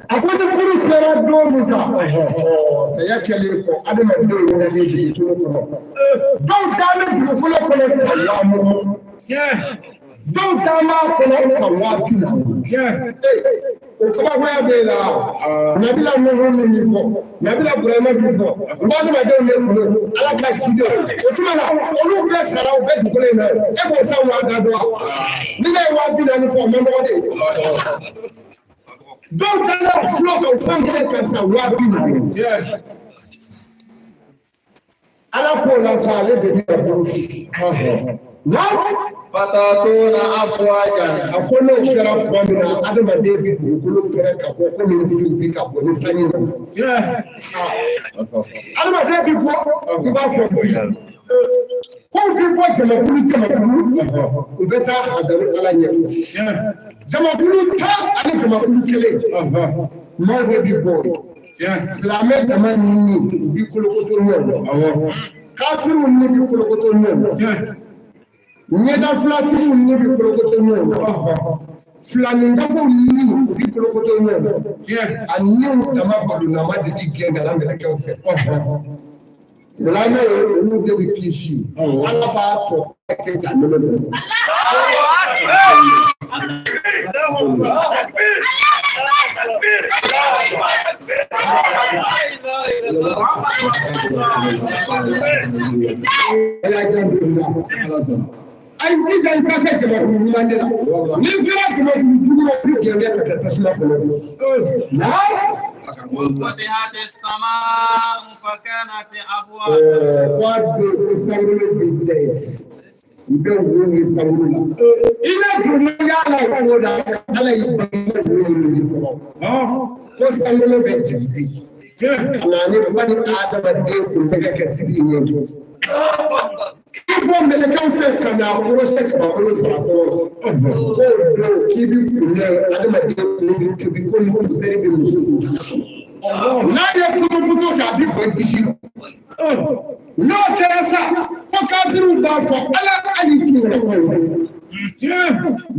Akwai kuri fara domin sa sai ya kele ko adama do da leji to ko don ta ne du kula kula salamu don ta ma kula sawabi na o kaba waya be la nabila mo ni fo nabila burama bi fo ba ma do ne ko ala ka ci do o tuma na olu be sara o be du kula na e bo sa wa da do ni na wa bi na ni fo mo no de donc dans le bloc au fond de ça wabi ala ko la sale de na fatatuna afwajan akono kera bamina adama david ko kera ka ko ni bi ka ko ni sanyi adama david ko ti ba fo ko bi ko jamakulu ubeta hadaru ala nyeto jamakulu ta ani jamakulu kele mo be bi boy islamé dama ni bi kolokoto nyo kafiru ni bi kolokoto nyo nyeda flatiru ni bi kolokoto nyo flani ngafo ni bi kolokoto nyo anyo dama balu na ma de genga na me ke ofe islamé onu de bi kishi ala ba to ke ga no no ay jija ka ka jamakulu mandela ni kira jamakulu duguro bi gebe ka tasma ko na وفتحت السماء فكانت أبوابا قد سمعوا بالله ibe wo samula ina dunya la koda ala ibana wo ni fo ko samula be jidi na ni bani adama de ko daga kasiri ne to ko mele kan fe kana process ba ko fara fo ko do kibi kule adama de ko kibi ko ni sere be musu na ya kuto ka bi ko tishi no teresa ko kafiru ba fo ala ali tira ko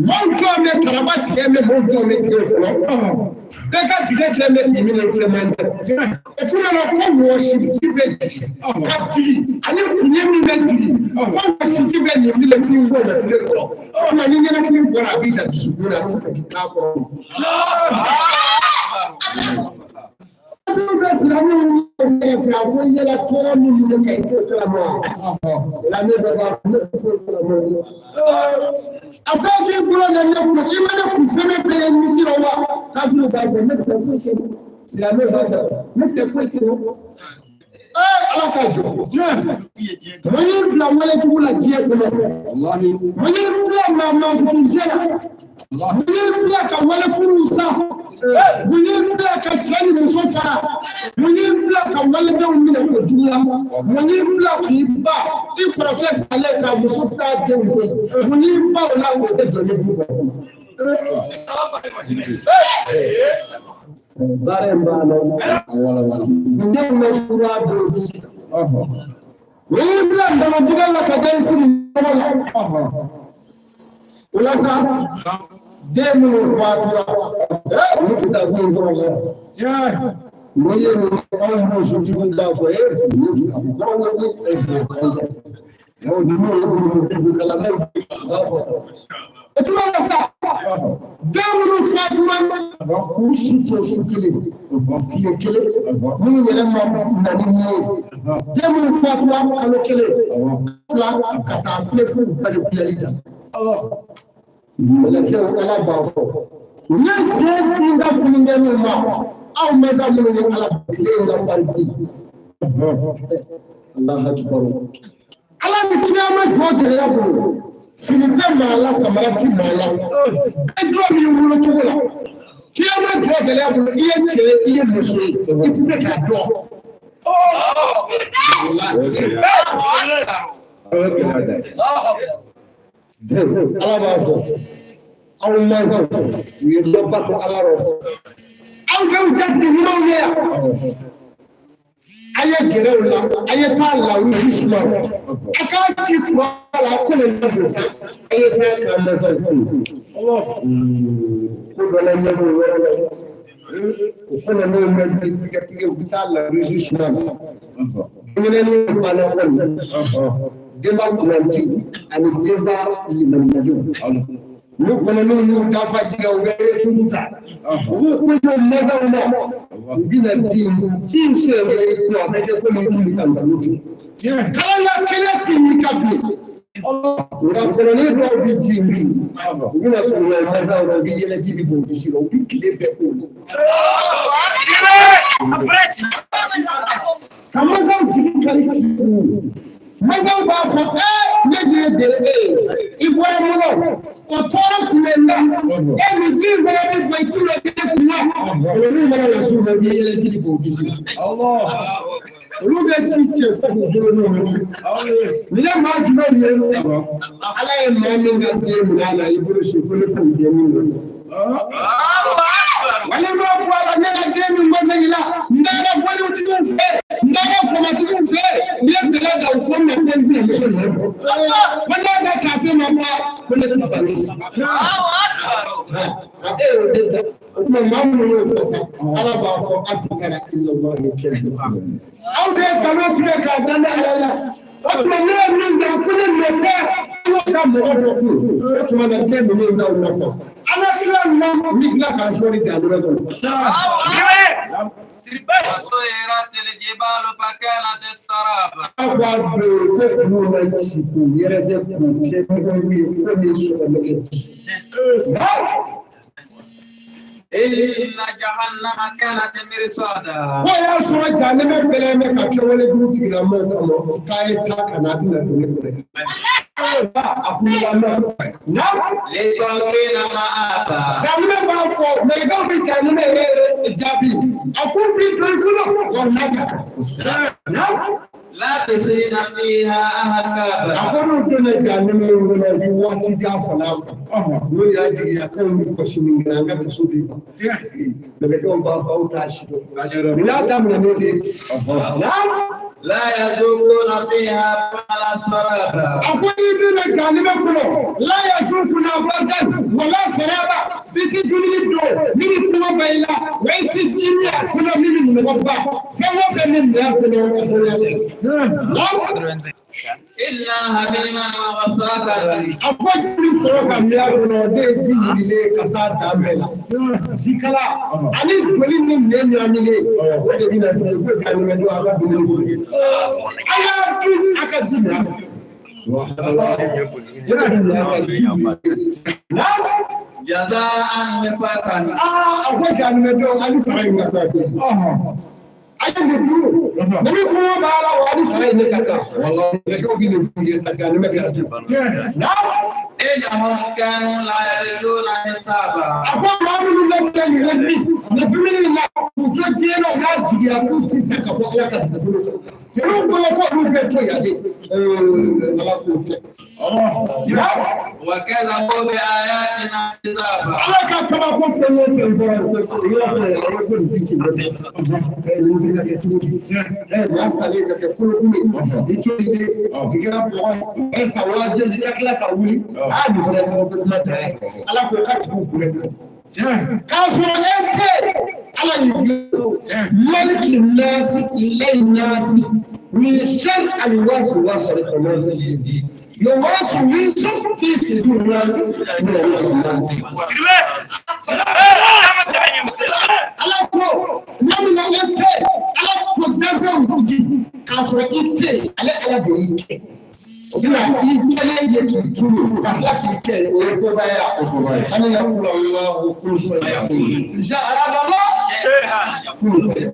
mon ko me karabati me mon ko me tira ko de ka dige tira me ni me tira man e kuma na ko wo shi be ka tiri ani kunye mi be tiri fo shi be ni mi le fi ngo me fi ko ma ni na ki ko ra bi da su na ta sa ki ka ko Munibla ka chani musofara munibla ka walida umina ko juya munibla ki ba ikoroke sale ka musofta de unwe munibla ola ko de jole bu bare mbalo wala ndio mashura do munibla ndama digala ka densiri wala sa demu watura ni ta ko ngoro ya moye ni on mo so ti da fo ni ko ko no ni mo ko kala da fo etuma sa demu watura ko shi so shukile ti kele ni yere ma na ni demu watura kalo kele fla kata sefu bali kulida Meleke ala bafo. Ne je tinga funinge ma. Au meza mulunge ala tinga farbi. Allah akbar. Ala ni kiyama jɔ gɛlɛya bolo fini tɛ maa la samara ti maa la e jɔ min wolo cogo la kiyama jɔ gɛlɛya bolo i ye cɛ ye i ye muso ye i tɛ se k'a dɔn. Ala b'a fɔ aw mansaw u ye dɔ ba to Ala rɔ aw bɛɛ jatigi ɲumanw ye yan a ye gɛrɛ u la a ye taa lawuji suma a k'a ci fura la ko ne ma don sa a ye taa k'a mansaw ko dɔ la ɲɛbɔ o yɔrɔ la o fana n'o mɛ tigɛ u bɛ taa lawuji suma la ɲinɛni banna kɔni denba kunanti ani denba limaniyaliw n'u fana n'u dafa jigɛ u bɛ retuuru ta u b'u kun jɔ mansaw ma u bɛna di ci in sɛbɛn kuma a bɛ kɛ komi i tun bɛ ka nkalon tigɛ kalaya kelen tɛ y'i ka bi nka kɔrɔlen dɔw bɛ ji min u bɛna surunya mansaw la u bɛ yɛlɛji bɛ bɔ bisi la u bɛ tile bɛɛ k'o la ka mansaw jigi kari k'i mansaw b'a fɔ ne de ye dere i bɔra mun na o tɔɔrɔ tun bɛ n na ni ji in fana bɛ bɔ i ti dɔ kɛ kun na olu mana na s'u ma u bɛ yɛlɛji de k'o bisi la olu bɛ ji cɛ fo k'u bolo n'o ye nin ye maa jumɛn ye Ala ye maa min ka den minɛ a la i bolo si ko ne fana den min don wale b'a bɔ a la ne ka den min ma segin la n taara bolitigiw fɛ n taara kɔmatigiw fɛ n ye bɛlɛ da u ko mɛ ko n fana muso nɔ bɔ ko ne ka kafin ma ba ko ne tɛ balo e y'o de da o tuma maa minnu y'o fɔ sa Ala b'a fɔ afikara ilalahi kɛse aw de ye nkalon tigɛ k'a da ne Ala la o tuma ne ye min kɛ ko ne nɔ tɛ an y'o ta mɔgɔ dɔ kun o tuma na den ninnu t'aw nɔfɛ Ala tila na mi tila k'a sɔri k'a dɔrɔn kɔnɔ. وسيرت الجبال فكانت سرابا. Aw b'a dɔn ko k'u ma ci k'u yɛrɛ kɛ k'u kɛ ɲɔgɔn ye ko ni sɔgɔmɛgɛ ci. إن جهنم كانت مرصادا. Ko y'a sɔrɔ jahanama bɛlɛ bɛ ka kɛwale jugu tigilamɔgɔw kama k'a ye taa ka na a bɛna don ne kɔnɔ. A kun lamɛn. للطاغين مآبا. Jahanama b'a fɔ mɛlɛkɛw bɛ jahanama yɛrɛ jaabi a k'u bi to i kɔnɔ wa n'a ka kan. لابثين فيها أحقابا. A ko n'u donna jahanama in kɔnɔ u bɛ waati jan fana kan. N'o y'a jigiya k'anw bɛ kɔsi min kɛ an ka kaso bɛ ban. Mɛlɛkɛw b'a fɔ aw t'a si dɔn. Nin y'a daminɛ ne de ye. لا يذوقون فيها ولا سرابا. A ko n'i donna jahanama kɔnɔ la yasuukuna bardan wala saraba i tɛ dumuni dun min bɛ kuma ba i la wa i tɛ ji min a kɔnɔ min bɛ nɔgɔ ba fɛn o fɛn bɛ minɛ a kɔnɔ a fɔ yasa. إلا حميما وغساقا. A fɔ ji min sɔrɔ ka minɛ a kɔnɔ o de ye ji wililen ka s'a dan bɛɛ la. Jikala ani joli ni minɛ ɲagaminen o de bɛ na se ko jahanama don a ka dumuni kɔnɔ. A y'a dun a ka ji min a kɔnɔ. جزاء وفاقا. A fɔ jahanama don a bɛ sara in ka taa don. A ye nin dun ne bɛ kɔngɔ b'a la wa a bɛ sara in ne ka taa. Mɛlɛkɛw bɛ nin f'u ye ka jahanama kɛ a dun. إنهم كانوا لا يرجون حسابا. A ko maa minnu bɛ filɛ nin ye bi nin dumuni na u to diɲɛ na u y'a jigiya k'u tɛ se ka bɔ Ala ka dugukolo kan. N'u bɔra ko olu bɛɛ to yan de Ala k'o kɛ. وكذبوا بآياتنا كذابا. Ala ka kabako fɛn o fɛn fɔra o yɔrɔ fana ye ala ko nin ti tiɲɛ tɛ. Nin se ka kɛ cogo di? Maa salen ka kɛ kolokun ye i to yen de i kɛra bɔgɔ ye san waati ka tila ka wuli nin fana ye kabako kuma da ye Ala k'o ka tigiw kunbɛn. K'a sɔrɔ e tɛ Ala y'i dilan maliki naasi ilayi naasi min sharri alwaasi waasari kɔnɔsi يواصل ويصف في صدور الناس على كو نعمل انت على كو دافو دي كاسو انت على بيك وبنا يكلي يكي تولو اخلاق يكي ويكو بايا انا يقول الله كل شيء جاء اراد الله كل شيء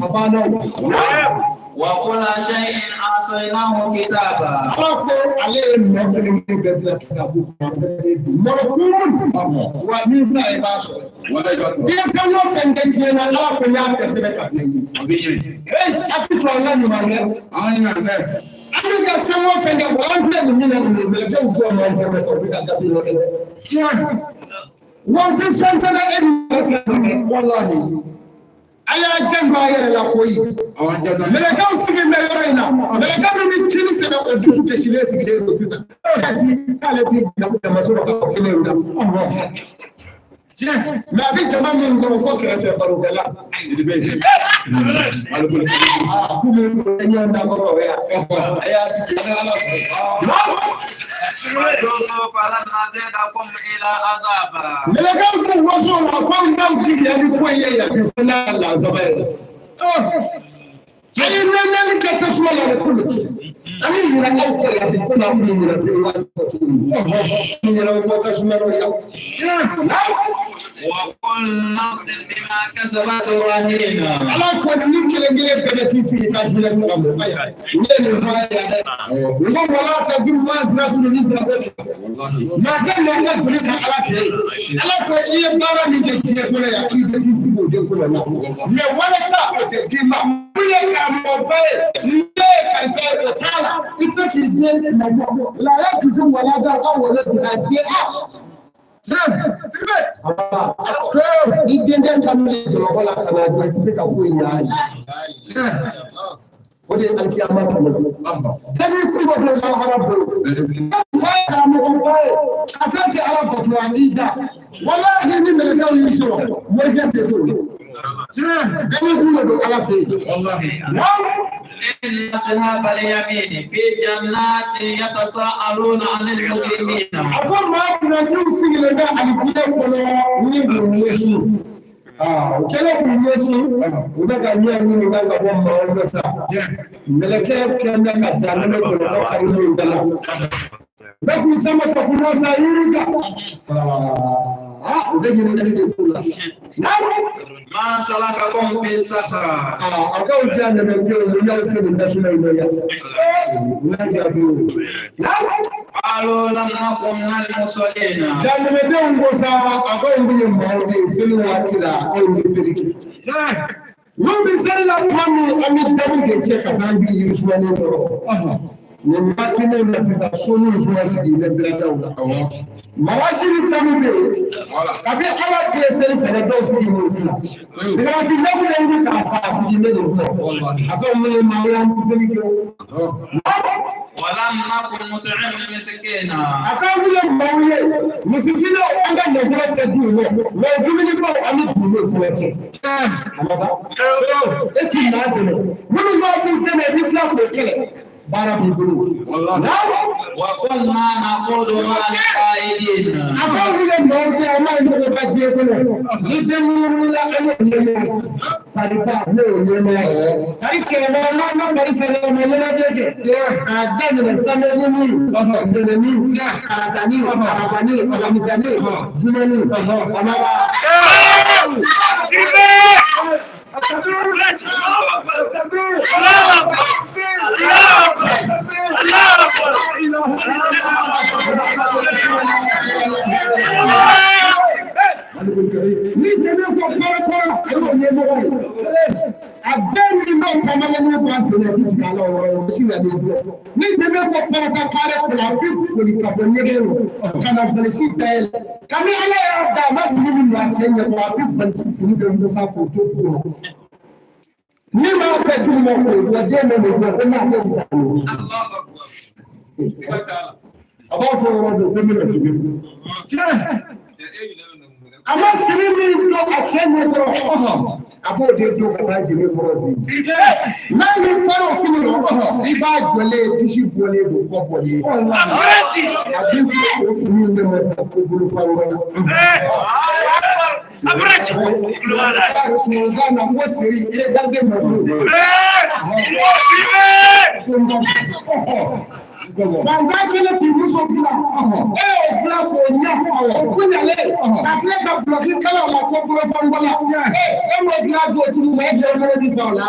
أبانا وكل شيء أحصيناه كتابا. عليه المؤمن بلا كتابه مرقوم ومن سايباشر. كيف كان يوفن كنجينا لا كنيا تسبك أبني. أفتح الله نمانة. أنا كيف كان يوفن كنجينا من بلا جو ما يجمع سوبي كذا. وقت سنة إن والله. Aya jango ayere la koyi meleka usige na yorena meleka mi chini sebe o dusu ke shile sigire ro sita kati na masoro ka kile nda ma bi jama mi ngo fo kere fe baro bela di be kuma ko nya nda baro ya aya sigire ala فلن نزيدكم إلى عذابا. ملككم وصول أقوم دوتي يا بفوية يا بفنا العذاب. أي نملك تسمع لكل. أمين من أوكل يا بفنا من الزوات فتون. من الأوكل تسمع وكل نفس بما كسبت رهينة. على كل نكلة نكلة بنتيسي كاشمل المقام. نين هاي. ولا تزور وازنة النساء. ما كان يقدر يسمع على شيء. على كل شيء بارا من جديد كنا يأكيد بنتيسي بودي كنا لا. ولا تأكل تجمع. ولا كموبايل. ولا كسر وتعالى. إتسكي لا يكذب ولا ده أو ولا تنسيه. Idenden kamile wala kana ko tsika fu nyaai wode alkiyama kani ko do la harabo fa karamu ko afati ala ko to amida wallahi ni melaka yusro moja setu kani ko do ala fe wallahi إن أصحاب اليمين في جنات يتساءلون عن المجرمين. أقول ما كنا نجوسي لنا على كده كنا نبغى كلا كنيسي وده نيجي نيجي كم ما بس ملكة كنا كجانا كنا كاريمو دلا بقول سما كنا سايريكا وده نيجي كولا ما سلككم في سقر. أكون جانا من يوسف الدشنا يبيع. قالوا لم نكن من المصلين. جانا من يوم بوسا أكون بيوم مهودي سلواتنا أو بسرقة. لو بسرقة كم أمي دمك تشيك فانزي يرسمني برو. نماتيني نسيت شنو يرسمني دي نزرع دولة. Marashiri tamude kabi ala DSL fere dosi di mutla sigarati nabu na ndi ka fasi di ndu afa mo mawla musiki wala nakun mut'im miskina akawu ya mawye musikina anga nafura tedu no wa dumini ko ami duno fuwete amaba eti na deno munu ngati tene bitla ko kele bara bibulu wa kunna naqulu ma al-qaidin akawu ya mawye ama ndo ka je ko no didemu la ayo nyema paripa no nyema ari kema na pari sala mena jeje adan na samedi ni deneni karatani arabani alamisani jumani amaba ni tebe ko para ayo nyemo Abdeni no kamala no kwase na bitika la oro shinga de do ni tebe ko para ka kare ko la bi ko li ka bo nyege no kana falsi tael kami ala ya da ma fini mi na kenya ko abi falsi fini de mo sa ko to ko ni ma pe tu mo ko do de mo ko ko na de ta no Allahu akbar aba fo ro do ko mi na tibi ama fini mi do a kenya ko abo de do kata jimi borosi na yi faro fini ro iba jole disi bole do ko bole abrati abi ko fini ne mo sa ko bulu fangona abrati bulu wala to zana mo seri e garde mo Fanga kele ki muso bila. Bila ko nya. O kunyale. Ka tile ka bloquer kala la ko bolo fangola. Mo bila do tu me de mo di fa la.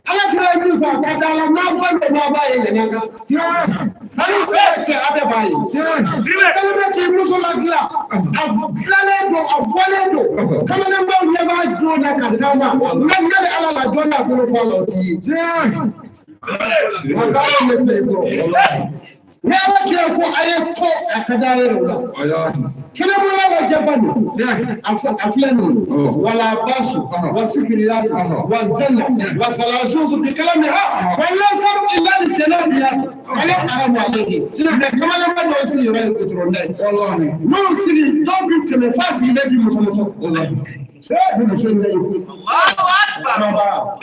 Ala kira mi fa ka dala na ba na ba ye na ka. Sari che abe ba ye. Kele ki muso la bila. Abwaledo. Kama na ba ye ba jo na ka tama. Ngale ala la jo na ko fa la ti. Magana me fe ko. Ne ala kira ko ayeto akadayero. Kila mwana wa Japani aflanu wala basu wasikiriyat wazanna watalajuzu bikalamiha walasar illa lijanabiha ala haramu alayhi ne kama lama dosi yura kuturonde wallahi no sigi tobi telefasi ile bi musomoso wallahi bi musomoso Allahu akbar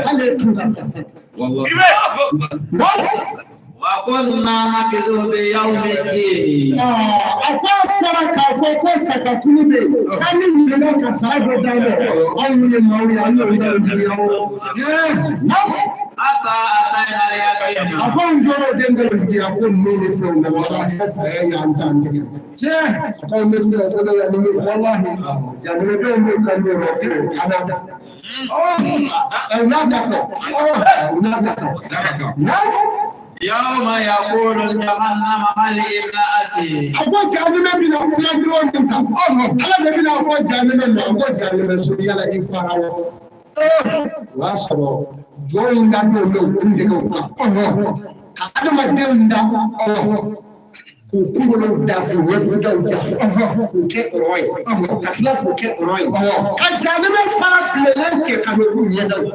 hale tunda sasa wallahi وَقُلْنَا نَكِذُ بِيَوْمِ الدِّينِ أَتَفَرَ كَفَوْكَ سَكَكُلُبِ كَمِنْ يُلَكَ سَعَبُدَانَ أَوْلِ مَوْلِ أَنُّ الْيَوْمِ أَتَى أَتَيْنَا الْيَقِينَ أَفَنْ جَرَى دَنْدَلُ دِيَقُونَ مِنِ فِرْنَ وَاللَّهِ فَسَيَنَ أَنْتَانِكَ أَقَوْ مِثْلَ أَتَلَيَ وَاللَّهِ يعني بين كان يروح حنادا يوم يقول الجهنم هل امرأتي أقول جهنم بنا كل دون نسا على بنا أقول جهنم أقول جهنم سوريا لا إفراو واسرو جوين دادو لو كندي كوكا كأنا ما دين دا كوكولو دا كوكو دا كوكي روي كلا كوكي روي كجهنم فرق بينك كانوا يدو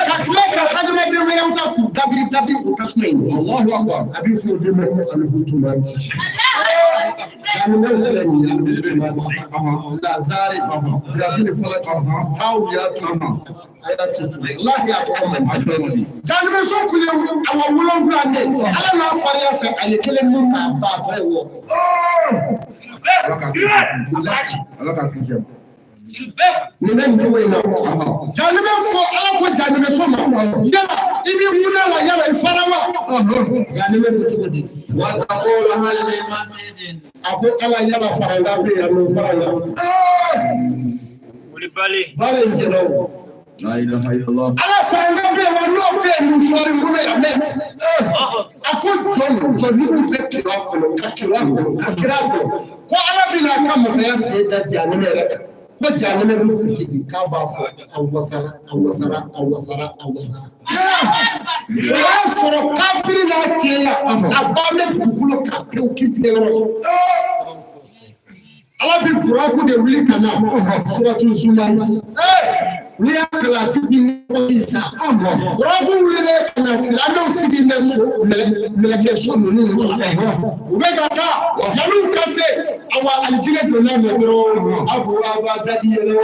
كفلك خدمة دميرة وتأكل دبري وكسمين الله أكبر أبي في دميرة الهجومات يعني مثلا الهجومات لا زاري ربنا فلك هاو ياتو أياتو الله ياتو جانب سوق اليوم أو ولو فلان على ما فريا في أي كلمة من بعض هو Nenen jowe na janime ko ala ko janime soma yala ibi muna la yala ifarawa janime ko di wa taqulu hal min masjidin abu ala yala faranga be yalo faranga uli bale njelo la ilaha illallah ala faranga be wa no be mu sori fune ame ako ton ni mu be kira ko ko ala bina kam saya seda janime rek ko janime bi sigi ka ba fo awasara ya soro kafiri na tiya abame dukulo ka pe o kitero ala bi buraku de wili kana suratul zumar ni akala ti bi ko isa buraku wili ne kana silame sigi ne so meleke so nunu ubega ka yalu kase awa aljire do na me dro abu aba dadi yelo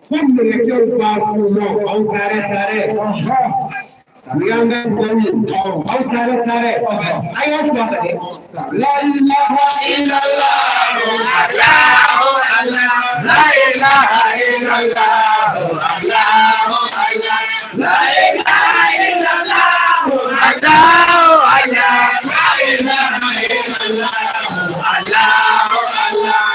Comme le cœur parfumant, on carré. Yanga bani, on carré. Ayat bakade. La ilaha illallah, Allah. La ilaha illallah, Allah. La ilaha illallah, Allah. La ilaha illallah, Allah. Allah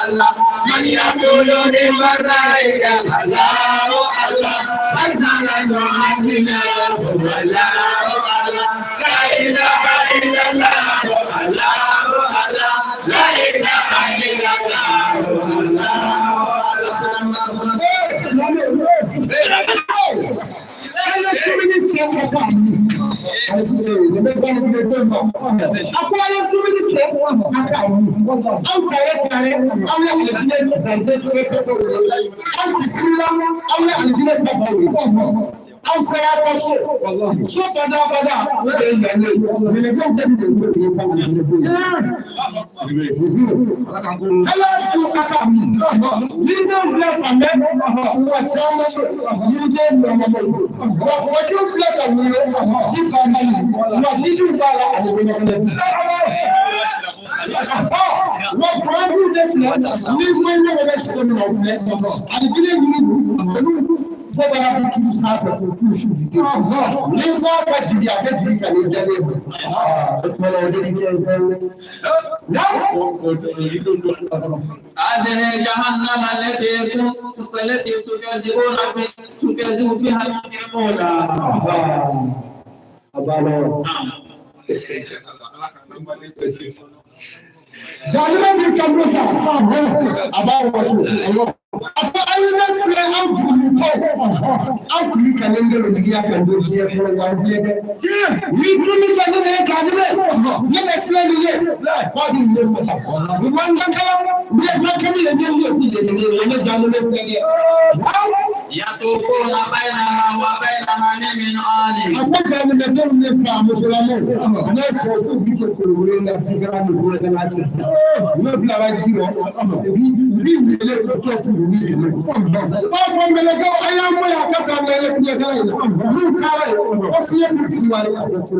Allah, man yaquluni baraya, Allah, la ilaha illallah, la ilaha illallah. هذه جهنم التي تكذب بها المجرمون. Jangan dikandungkan, abang masuk. Apa ayat surat Al-Jumu'ah? Aku ni kalau dia kandung dia pulang dia. Itu ni kalau dia kandung, dia surat dia. Kau ni dia faham. Bukan kalau dia tak kami dia jangan surat dia. يطوفون بينها وبينها من آل. Apa jangan dia ni Islam Muslim. Ana chotu bicho kurule na tigara ni kule na chesa. No bla jiro. Ni le chotu ni ni. Ba fo melega aya mo ya kaka na le fiye kala ina. Mu kala o fiye ni wari ka fo.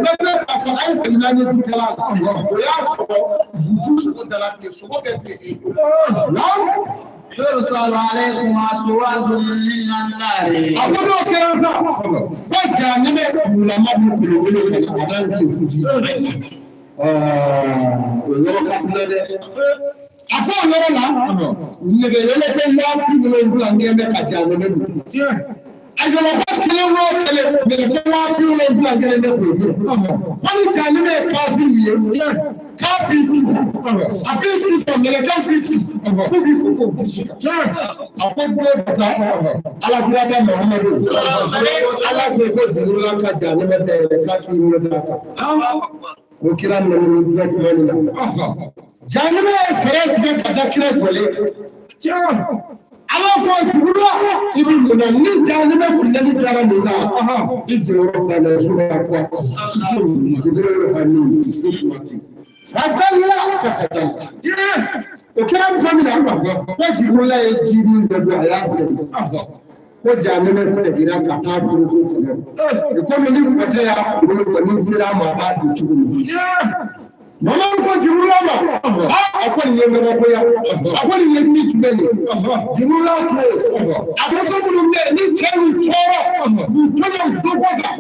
Na ka fa ay se na ni kala. O ya so butu ko dala ni so ko be. يرسل عليكم أصوات من النار. أقول لك يا رزاق فجأة نبي علماء بيقولوا لك أنا أقول لك ajala ko kele wo kele me ko wa bi wo fula kele ne ko ko ni jani me ka fi ye ka bi tu abi tu so me ka bi tu ko bi fu ko akodo sa ala kira da muhammadu ala ko zurula ka jani me de ka ki ni da ko kira ne ni ko ni jani me fere ti ka kira gole ala ko dugula ibi na ni jani me fulani dara ni na ijoro kana suwa kwa ijoro hani fatalla okira bamina ko dugula e jiri ndu ayase ko jani me segira ka tafuru ko ni ko ta ya ko ni sira ma ba du chugulu mama ko jibula ma akwani yenge na ko ya akwani yenge tubele jibula ko akoso bulu ni cheru toro bu tono dogoga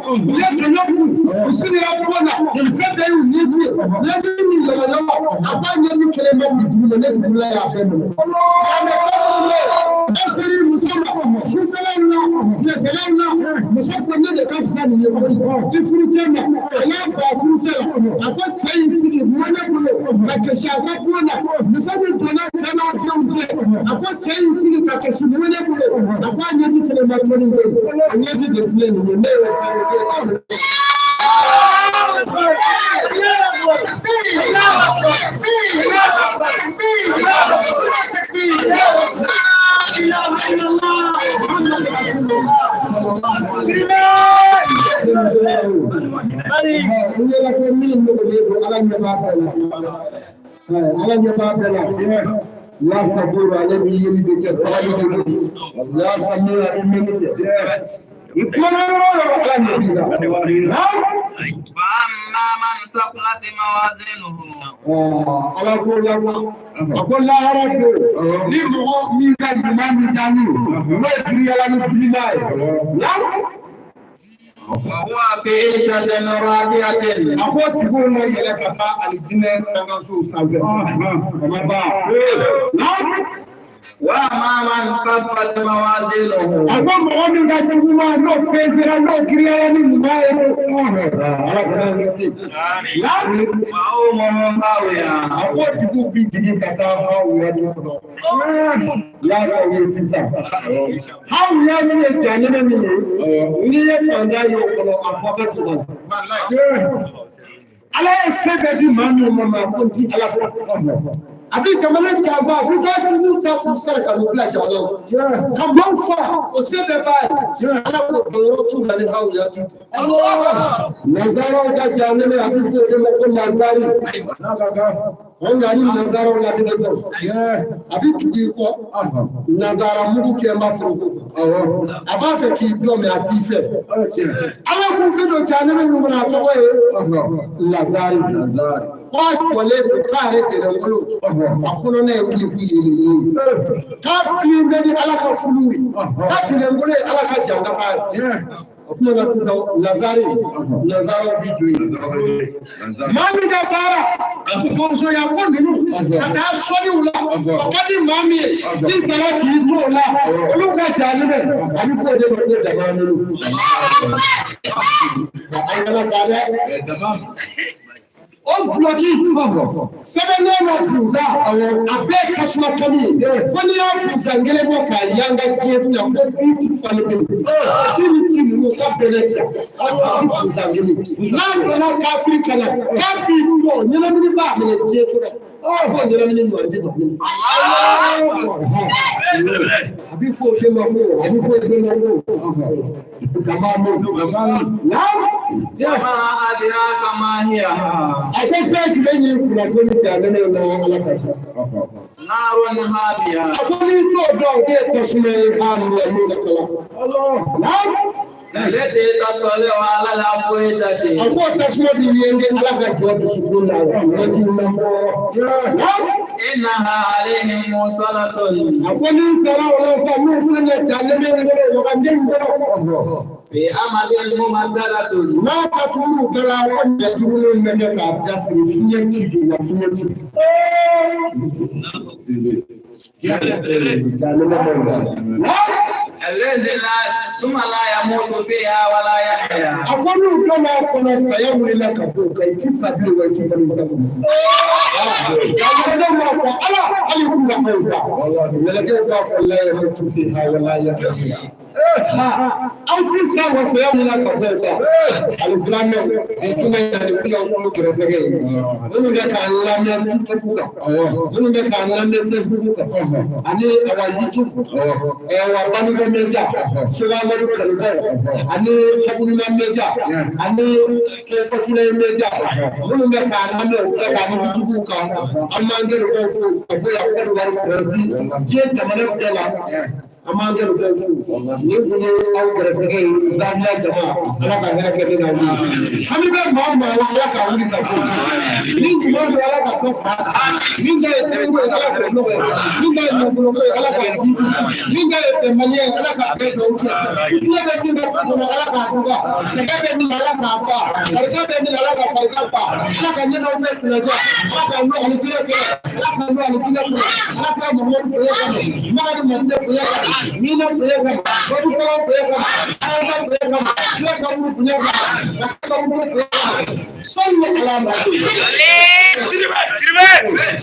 ya tono ku usini la bona sebe yu nyiti ya ni la akwani ni kelema jibula ne jibula ya beno ame ko asiri musoma shufelana yefelana musoko ne de kafsa ni ye ko ifurutema ya ba furutela akwa chaisi mwana kule kakeshaka kuona nisabu tuna tena kionje akwa chaisi kakeshi mwana kule akwa nyati kile matoni wewe nyati desile ni nyewe sana ya sabura ale bi yiri de ke sababu de ya samira de meni de ikmana ro ala ne dina فأما من ثقلت موازينه ala ko la sa akola harako ni mo mi ka mani jani mo kiri ala ni dina ya وهو في عيشة راضية akwai tigo na yɛlɛ ka fa alijinɛ sangaso sanfɛ kama ba وأما من خفت موازينه akwai mɔgɔ min ka jugu ma n'o pesera n'o kiriyala ni ɲuman ye ala kana kɛ ten فأمه هاوية akwai tigiw bi jigin ka taa hawuya du kɔnɔ y'a fɔ u ye sisan hawuya min ye janɛmɛ min ye n'i ye fantan ye o kɔnɔ a fɔ ka tugu ala ye se bɛɛ di maa min ma ko n ti ala fɔ a bɛ jamana janfa a bɛ taa jugu ta k'u sara ka n'u bila jamana la ka maaw fa o se bɛɛ b'a ye ala k'o dɔn yɔrɔ t'u la ni hawuya tu nazaraw ka janɛmɛ a bɛ fɔ o de ma ko nazari an ka ni nazaraw la dege kɔ a bɛ tugu i kɔ nazara mugu kɛ n b'a foroko a b'a fɛ k'i dɔn mɛ a t'i fɛ ala k'u bɛ don janɛmɛ min kɔnɔ a tɔgɔ ye lazari k'a jɔlen don k'a yɛrɛ gɛrɛnkolo a kɔnɔna ye kiliku yelen ye k'a bilen bɛ ni ala ka fulu ye k'a gɛrɛnkolo ye ala ka jankata ye o tuma na sisan lazari nazaraw bi jɔ yen maa min ka baara donsoya ko ninnu ka taa sɔnniw la o ka di maa min ye ni sara k'i to o la olu ka janɛmɛ a bɛ fɔ o de ma ko dama ninnu an kana sa dɛ o bloki sɛbɛnnen na buza a bɛɛ tasuma kami ko n'i y'a buza ngelen bɔ k'a yanga diɲɛ na ko bi ti falen bɛ sini ti ninnu ka bɛnɛ ja a bi buza ngelen n'a donna kafiri kana k'a b'i to ɲɛnamini b'a minɛ diɲɛ kɔnɔ ko ɲɛnamini ɲɔgɔn ti ma a bɛ fɔ o de ma ko a bɛ fɔ o de ma ko dama mo na وما أدراك ما هي a ko fɛn jumɛn ye kunnafoni janɛmɛ na ala ka نار هادية a ko n'i t'o dɔn o de ye tasuma ye k'a minɛ min ka kalan التي تصلي على الأفئدة a ko tasuma bi yenge ala ka jɔ dusukun na wa إنها عليهم موصلة a ko n'i sera o la sa n'u bɛna janɛmɛ in kɔnɔ wagati in kɔnɔ في أمد ممددة n'a ka tuuru dala o ɲɛjugu min bɛ kɛ k'a da siri fiɲɛ ci bi wa fiɲɛ ci janɛmɛ bɛ الذي لا ثم لا يموت فيها ولا يحيا a ko n'u donna a kɔnɔ saya wulila ka bɔ o kan i ti sa bilen wa i ti balo sago janɛmɛdenw b'a fɔ ala hali kun ka anw fa mɛlɛkɛw b'a fɔ la yamutu fiha wala yahya aw ti sa wa saya wulila ka bɔ o kan alisilamɛ nin kuma in na nin kuyaw kɔnɔ gɛrɛsɛgɛ ye minnu bɛ k'an lamɛn tiktok kan minnu bɛ k'an lamɛn facebook kan ani awa youtube wa banuka media sugamadu kanukaw ani sabunina media ani fatula media minnu bɛ k'an lamɛn o kɛ k'an yutubu kan an b'an gɛrɛ dɔw fo ka bɔ yan Côte d'Ivoire Faransi diɲɛ jamana bɛɛ la an b'an gɛrɛ dɔw fo nin kun ye aw gɛrɛsɛgɛ ye Zambia jama ala ka hɛrɛ kɛ ne na wuli hami bɛ maa o maa la ala ka wuli ka bɔ ni ɲuman don ala ka dɔ fara min ka ye tɛgɛ ye ala k'o nɔgɔya min ka ye nafolo ko ye ala k'a jiidi min ka ye bɛnbaliya ye ala ka bɛɛ dɔw cɛ ne bɛ min ka so kɔnɔ ala k'a duba sɛgɛn bɛ min ala k'a ba farigan bɛ min ala ka farigan ba ala ka ɲɛnɛw bɛɛ kunnaja ala ka nɔ ani jinɛ kɛ ala ka nɔ ani jinɛ kɔnɔ ala ka mamadu foye kama mamadu madinɛ foye kama minɛ foye kama babusɔrɔ foye kama ayɔrɔ foye kama tile kaburu foye kama kaburu foye kama sɔli ala ma